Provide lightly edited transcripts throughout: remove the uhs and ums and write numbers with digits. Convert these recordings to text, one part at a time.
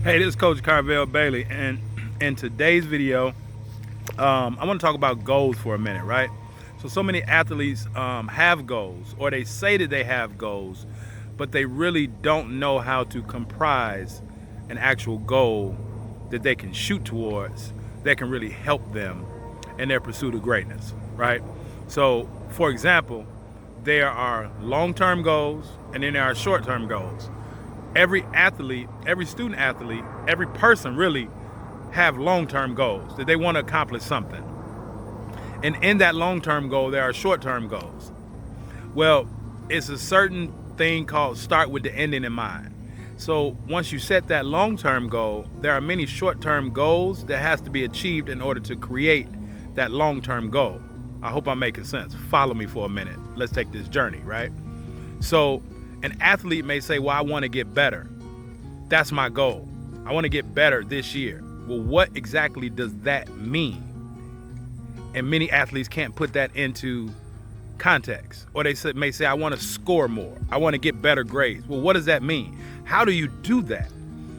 Hey, this is Coach Carvel Bailey, and in today's video, I want to talk about goals for a minute, right? So many athletes have goals, or they say that they have goals, but they really don't know how to comprise an actual goal that they can shoot towards that can really help them in their pursuit of greatness, right? So, for example, there are long-term goals, and then there are short-term goals. Every athlete, every student athlete, every person really have long-term goals that they want to accomplish something. And in that long-term goal, there are short-term goals. Well, it's a certain thing called start with the ending in mind. So once you set that long-term goal, there are many short-term goals that has to be achieved in order to create that long-term goal. I hope I'm making sense. Follow me for a minute. Let's take this journey, right? So an athlete may say, well, I want to get better. That's my goal. I want to get better this year. Well, what exactly does that mean? And many athletes can't put that into context. Or they may say, I want to score more. I want to get better grades. Well, what does that mean? How do you do that,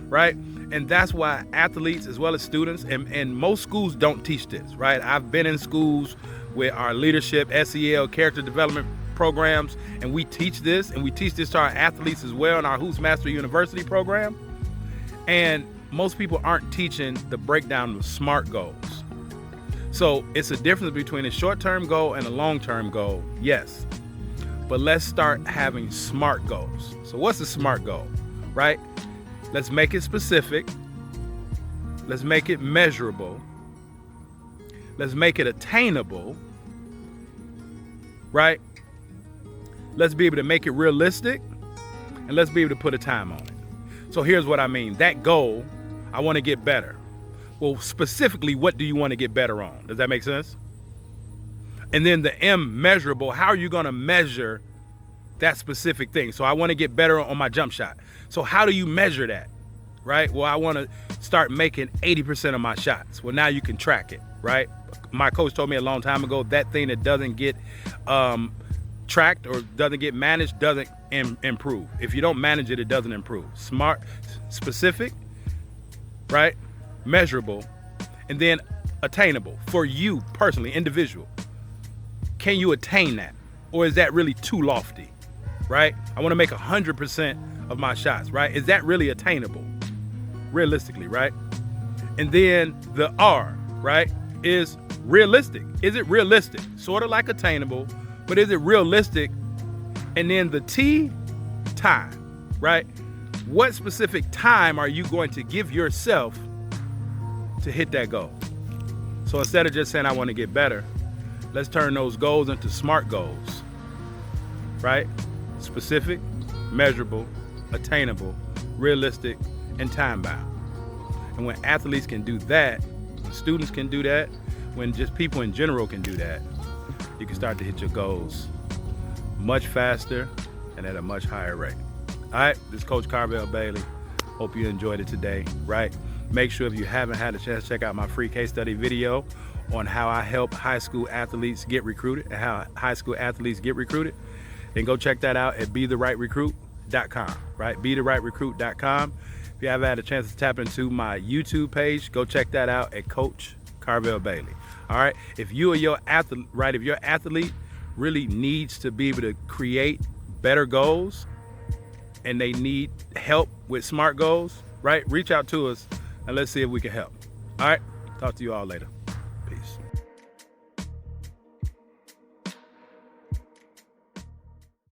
right? And that's why athletes as well as students, and most schools don't teach this, right? I've been in schools with our leadership, SEL, character development programs, and we teach this, and we teach this to our athletes as well in our Who's Master University program. And most people aren't teaching the breakdown of SMART goals. So it's a difference between a short-term goal and a long-term goal, yes. But let's start having SMART goals. So what's a SMART goal, right? Let's make it specific. Let's make it measurable. Let's make it attainable, right? Let's be able to make it realistic, and let's be able to put a time on it. So here's what I mean. That goal, I want to get better. Well, specifically, what do you want to get better on? Does that make sense? And then the M, measurable. How are you going to measure that specific thing? So I want to get better on my jump shot. So how do you measure that, right? Well, I want to start making 80% of my shots. Well, now you can track it, right? My coach told me a long time ago, that thing that doesn't get tracked or doesn't get managed doesn't improve. If you don't manage it, it doesn't improve. SMART, specific, right? Measurable, and then attainable for you personally, individual. Can you attain that? Or is that really too lofty, right? I want to make 100% of my shots, right? Is that really attainable? Realistically, right? And then the R, right, is realistic. Is it realistic? Sort of like attainable, but is it realistic? And then the T, time, right? What specific time are you going to give yourself to hit that goal? So instead of just saying, I want to get better, let's turn those goals into SMART goals, right? Specific, measurable, attainable, realistic, and time-bound. And when athletes can do that, when students can do that, when just people in general can do that, you can start to hit your goals much faster and at a much higher rate. All right, this is Coach Carvel Bailey. Hope you enjoyed it today, right? Make sure if you haven't had a chance, check out my free case study video on how I help high school athletes get recruited and how high school athletes get recruited. Then go check that out at BeTheRightRecruit.com, right? BeTheRightRecruit.com. If you haven't had a chance to tap into my YouTube page, go check that out at Coach Carvel Bailey. All right, if you or your athlete, right, if your athlete really needs to be able to create better goals and they need help with SMART goals, right, reach out to us and let's see if we can help. All right, talk to you all later. Peace.